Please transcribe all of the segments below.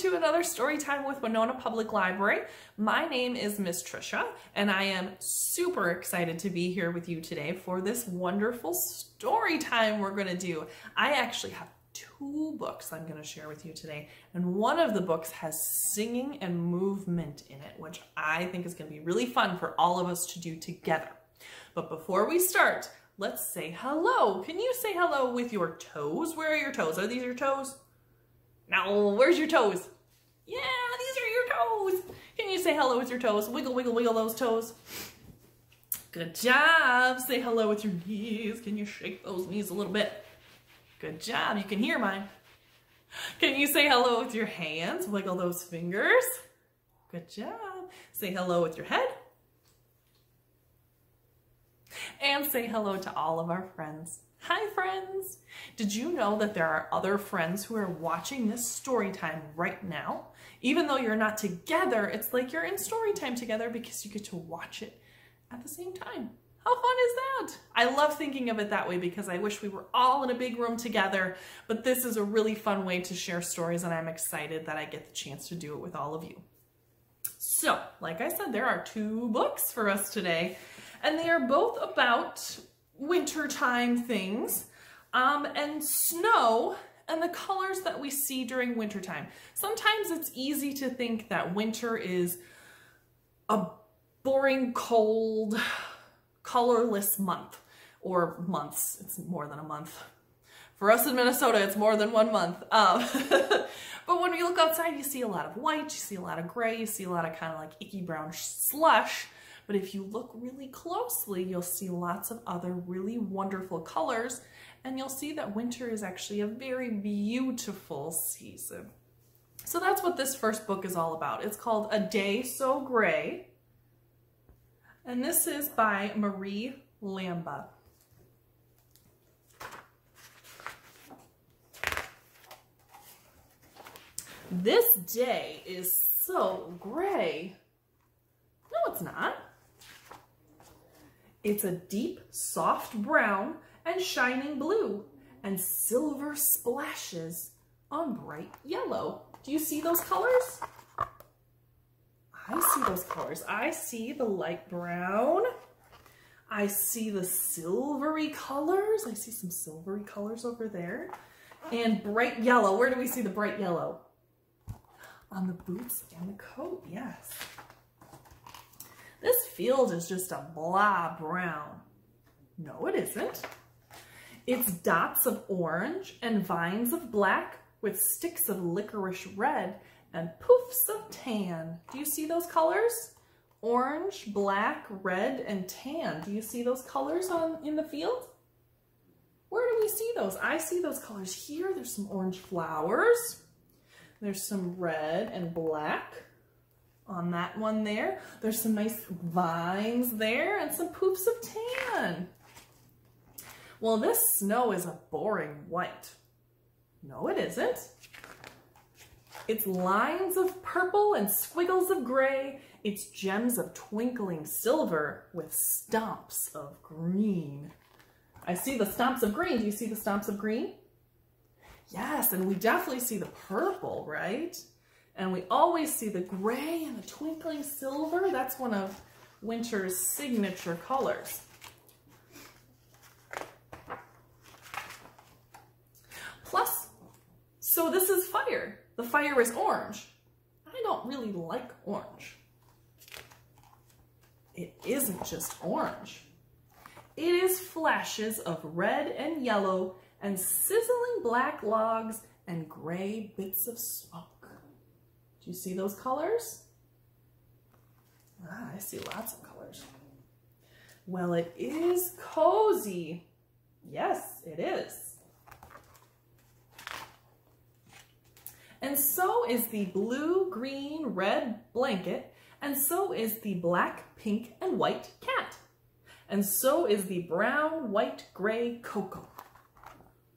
to another Storytime with Winona Public Library. My name is Miss Trisha, and I am super excited to be here with you today for this wonderful story time we're going to do. I actually have two books I'm going to share with you today, and one of the books has singing and movement in it, which I think is going to be really fun for all of us to do together. But before we start, let's say hello. Can you say hello with your toes? Where are your toes? Are these your toes? No, where's your toes? Yeah, these are your toes. Can you say hello with your toes? Wiggle, wiggle, wiggle those toes. Good job. Say hello with your knees. Can you shake those knees a little bit? Good job. You can hear mine. Can you say hello with your hands? Wiggle those fingers. Good job. Say hello with your head. And say hello to all of our friends. Hi friends! Did you know that there are other friends who are watching this story time right now? Even though you're not together, it's like you're in story time together because you get to watch it at the same time. How fun is that? I love thinking of it that way because I wish we were all in a big room together, but this is a really fun way to share stories, and I'm excited that I get the chance to do it with all of you. So, like I said, there are two books for us today, and they are both about wintertime things and snow and the colors that we see during wintertime. Sometimes it's easy to think that winter is a boring, cold, colorless month or months. It's more than a month. For us in Minnesota, it's more than 1 month. But when you look outside, you see a lot of white, you see a lot of gray, you see a lot of kind of like icky brown slush. But if you look really closely, you'll see lots of other really wonderful colors, and you'll see that winter is actually a very beautiful season. So that's what this first book is all about. It's called A Day So Gray, and this is by Marie Lamba. This day is so gray. No, it's not. It's a deep, soft brown and shining blue and silver splashes on bright yellow. Do you see those colors? I see those colors. I see the light brown. I see the silvery colors. I see some silvery colors over there. And bright yellow. Where do we see the bright yellow? On the boots and the coat, yes. This field is just a blah brown. No, it isn't. It's dots of orange and vines of black with sticks of licorice red and poofs of tan. Do you see those colors? Orange, black, red, and tan. Do you see those colors in the field? Where do we see those? I see those colors here. There's some orange flowers. There's some red and black on that one there. There's some nice vines there and some poofs of tan. Well, this snow is a boring white. No, it isn't. It's lines of purple and squiggles of gray. It's gems of twinkling silver with stomps of green. I see the stomps of green. Do you see the stomps of green? Yes, and we definitely see the purple, right? And we always see the gray and the twinkling silver. That's one of winter's signature colors. Plus, so this is fire. The fire is orange. I don't really like orange. It isn't just orange. It is flashes of red and yellow and sizzling black logs and gray bits of smoke. Do you see those colors? Ah, I see lots of colors. Well, it is cozy. Yes, it is. And so is the blue, green, red blanket, and so is the black, pink, and white cat. And so is the brown, white, gray cocoa.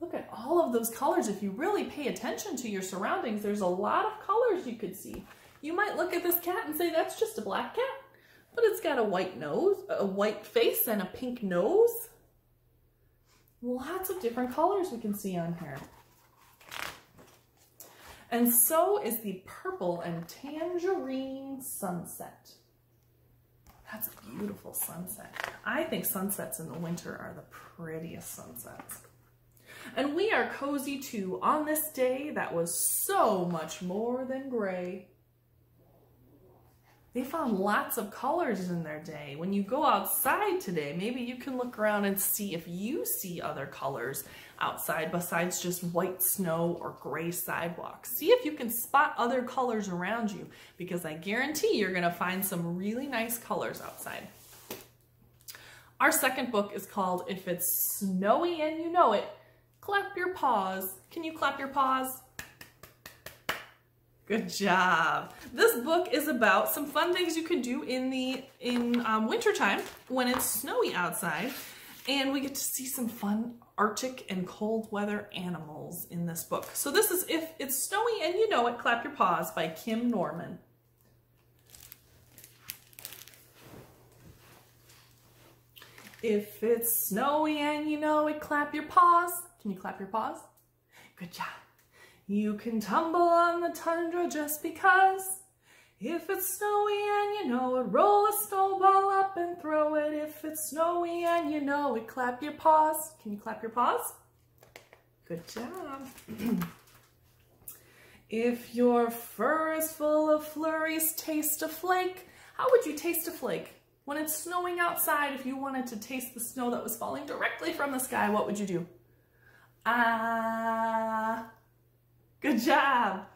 Look at all of those colors. If you really pay attention to your surroundings, there's a lot of colors you could see. You might look at this cat and say, that's just a black cat, but it's got a white nose, a white face, and a pink nose. Lots of different colors we can see on here. And so is the purple and tangerine sunset. That's a beautiful sunset. I think sunsets in the winter are the prettiest sunsets. And we are cozy too on this day that was so much more than gray. They found lots of colors in their day. When you go outside today, maybe you can look around and see if you see other colors outside besides just white snow or gray sidewalks. See if you can spot other colors around you, because I guarantee you're gonna find some really nice colors outside. Our second book is called If It's Snowy and You Know It, Clap Your Paws. Can you clap your paws? Good job. This book is about some fun things you can do in wintertime when it's snowy outside, and we get to see some fun Arctic and cold weather animals in this book. So this is If It's Snowy and You Know It, Clap Your Paws by Kim Norman. If it's snowy and you know it, clap your paws. Can you clap your paws? Good job. You can tumble on the tundra just because. If it's snowy and you know it, roll a snowball up and throw it. If it's snowy and you know it, clap your paws. Can you clap your paws? Good job. If your fur is full of flurries, taste a flake. How would you taste a flake? When it's snowing outside, if you wanted to taste the snow that was falling directly from the sky, what would you do? Good job.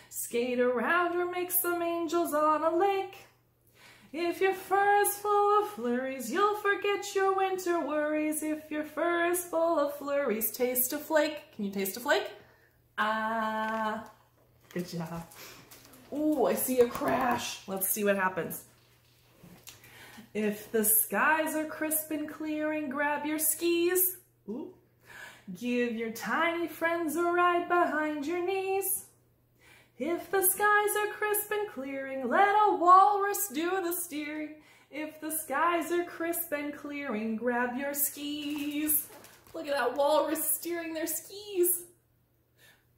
Skate around or make some angels on a lake. If your fur is full of flurries, you'll forget your winter worries. If your fur is full of flurries, taste a flake. Can you taste a flake? Good job. Ooh, I see a crash. Let's see what happens. If the skies are crisp and clearing, grab your skis. Ooh. Give your tiny friends a ride behind your knees. If the skies are crisp and clearing, let a walrus do the steering. If the skies are crisp and clearing, grab your skis. Look at that walrus steering their skis.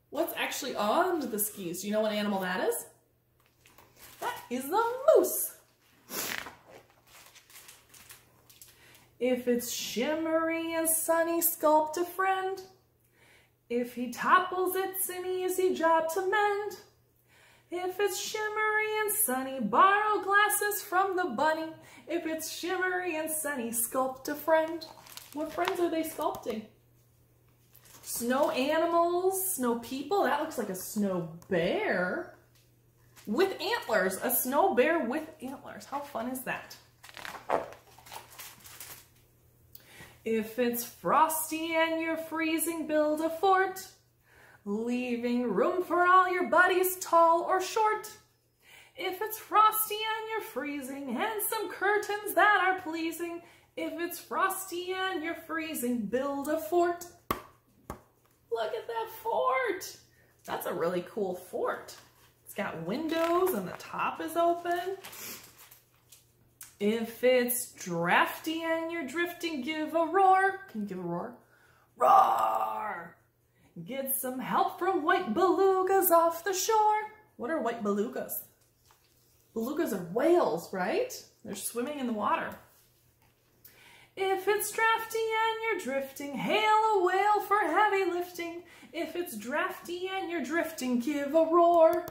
What's actually on the skis? Do you know what animal that is? That is the moose. If it's shimmery and sunny, sculpt a friend. If he topples, it's an easy job to mend. If it's shimmery and sunny, borrow glasses from the bunny. If it's shimmery and sunny, sculpt a friend. What friends are they sculpting? Snow animals, snow people. That looks like a snow bear with antlers. A snow bear with antlers. How fun is that? If it's frosty and you're freezing, build a fort, leaving room for all your buddies, tall or short. If it's frosty and you're freezing, and some curtains that are pleasing. If it's frosty and you're freezing, build a fort. Look at that fort. That's a really cool fort. It's got windows and the top is open. If it's drafty and you're drifting, give a roar. Can you give a roar? Roar! Get some help from white belugas off the shore. What are white belugas? Belugas are whales, right? They're swimming in the water. If it's drafty and you're drifting, hail a whale for heavy lifting. If it's drafty and you're drifting, give a roar.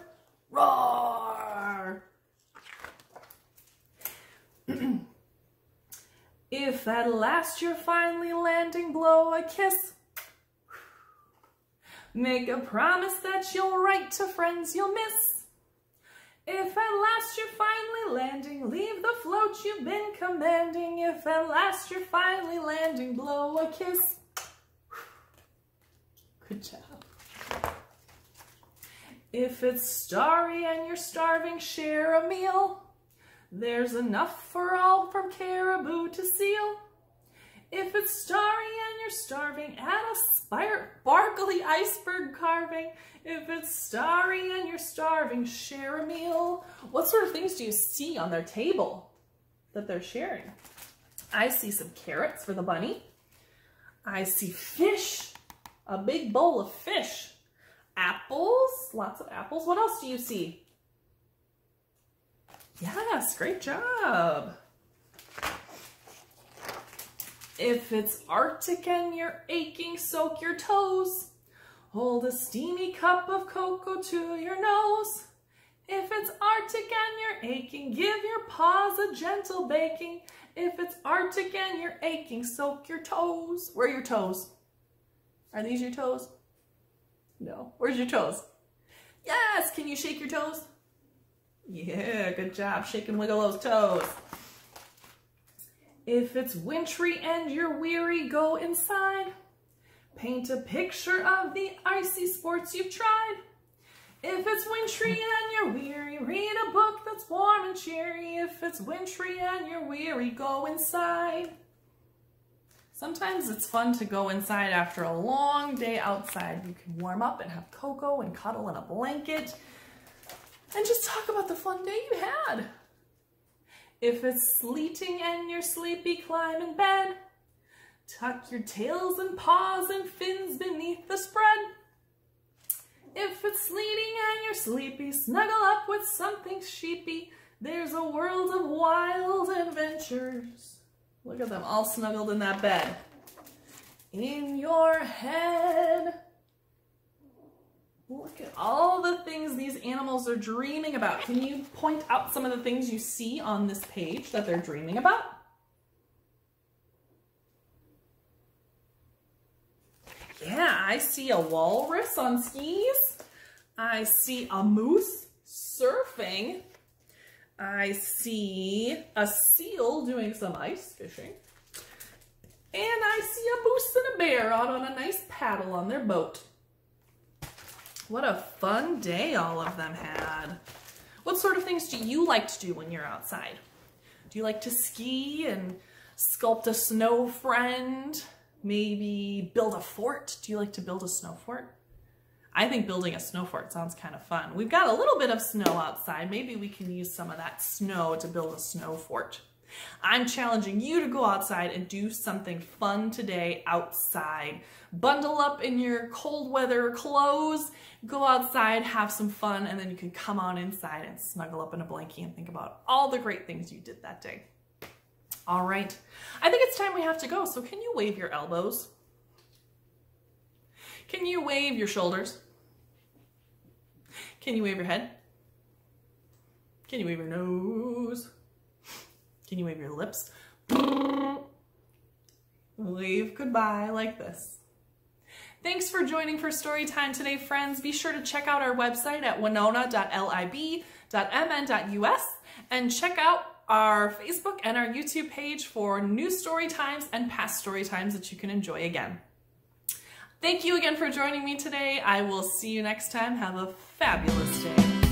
Roar! If at last you're finally landing, blow a kiss. Make a promise that you'll write to friends you'll miss. If at last you're finally landing, leave the float you've been commanding. If at last you're finally landing, blow a kiss. Good job. If it's starry and you're starving, share a meal. There's enough for all from caribou to seal. If it's starry and you're starving, add a sparkly iceberg carving. If it's starry and you're starving, share a meal. What sort of things do you see on their table that they're sharing? I see some carrots for the bunny. I see fish, a big bowl of fish. Apples, lots of apples. What else do you see? Yes, great job. If it's Arctic and you're aching, soak your toes. Hold a steamy cup of cocoa to your nose. If it's Arctic and you're aching, give your paws a gentle baking. If it's Arctic and you're aching, soak your toes. Where are your toes? Are these your toes? No. Where's your toes? Yes! Can you shake your toes? Yeah, good job. Shake and wiggle those toes. If it's wintry and you're weary, go inside. Paint a picture of the icy sports you've tried. If it's wintry and you're weary, read a book that's warm and cheery. If it's wintry and you're weary, go inside. Sometimes it's fun to go inside after a long day outside. You can warm up and have cocoa and cuddle in a blanket and just talk about the fun day you had. If it's sleeting and you're sleepy, climb in bed. Tuck your tails and paws and fins beneath the spread. If it's sleeting and you're sleepy, snuggle up with something sheepy. There's a world of wild adventures. Look at them all snuggled in that bed. In your head. Look at all the things these animals are dreaming about. Can you point out some of the things you see on this page that they're dreaming about? Yeah, I see a walrus on skis. I see a moose surfing. I see a seal doing some ice fishing. And I see a moose and a bear out on a nice paddle on their boat. What a fun day all of them had. What sort of things do you like to do when you're outside? Do you like to ski and sculpt a snow friend? Maybe build a fort? Do you like to build a snow fort? I think building a snow fort sounds kind of fun. We've got a little bit of snow outside. Maybe we can use some of that snow to build a snow fort. I'm challenging you to go outside and do something fun today outside. Bundle up in your cold weather clothes, go outside, have some fun, and then you can come on inside and snuggle up in a blankie and think about all the great things you did that day. All right, I think it's time we have to go, so can you wave your elbows? Can you wave your shoulders? Can you wave your head? Can you wave your nose? Can you wave your lips? Wave goodbye like this. Thanks for joining for Storytime today, friends. Be sure to check out our website at winona.lib.mn.us and check out our Facebook and our YouTube page for new story times and past story times that you can enjoy again. Thank you again for joining me today. I will see you next time. Have a fabulous day.